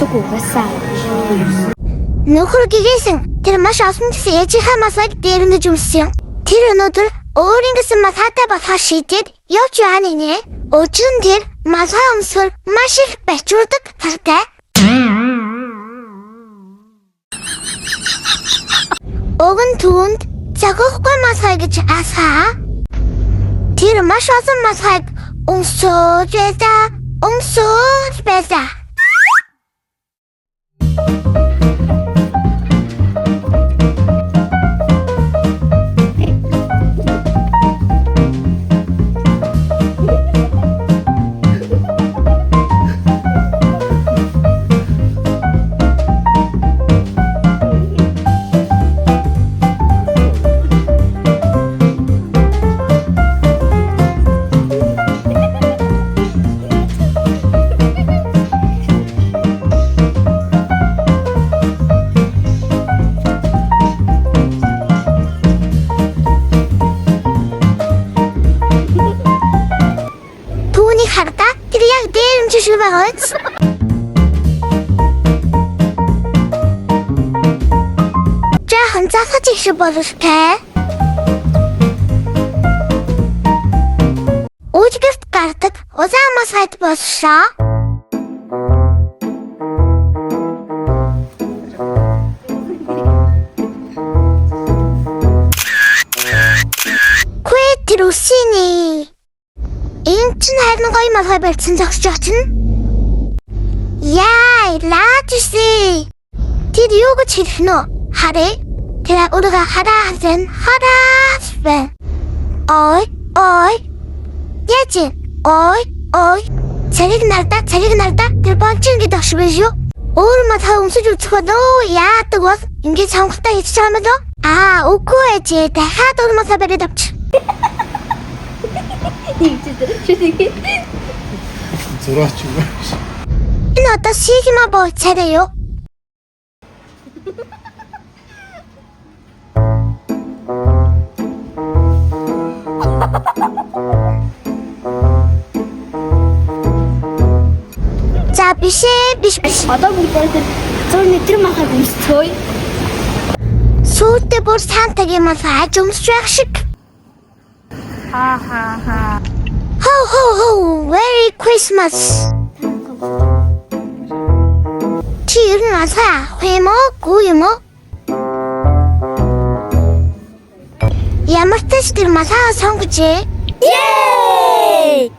Угаасаа. Нөхөр гэгээсэн тэр маш олон гэсэн ээжийнхээ масыг дээрнэж өмссөн. Тэр өнөөдөр өөрийн гэсэн масаатай болохоо шийдээд явж яана нэ. Өчигдөр тэр масаа өмсөхөр маш их бачурдаг цагтай. Огон түнд цагахгүй масаа гэж асаа. Тэр маш олон масыг өмсөж байлаа. Хардаа тэр яг дээрэмж шиг байгаа биз? Жаахан засаж их шиг боловтой. Үжигт гардаг улаан мас хайд болшоо. Quit Rossini. Энэ ч харин гоё малгай барьсан зогсож очно. Яа, лаачси. Тэр юу гэж хэлэх нэ? Хараа. Тэр өөрийгөө хараа. Ой. Яач? Ой. Цариг нардаа. Тэр болчин гэдэг ш биш юу? Өөр малгай өмсөж үзэх болоо. Яадаг бол ингэж сонголтоо хийж байгаа юм болоо. Үгүй ээ. Дахиад өөр малгай бариад авч. Зураач юу вэ? Энэ одоо сигма боо царай юу? За биш. Одоо бүгдээ зурны тэр махаг өмсцөөе. Сүйдээ бүр сантагийн малгай аж өмсч байх шиг. Ho, Merry Christmas. Чи ер нь алгаа авах юм уу? Гүй юм уу? Ямар ч тэр малаа сонгожээ. Yay!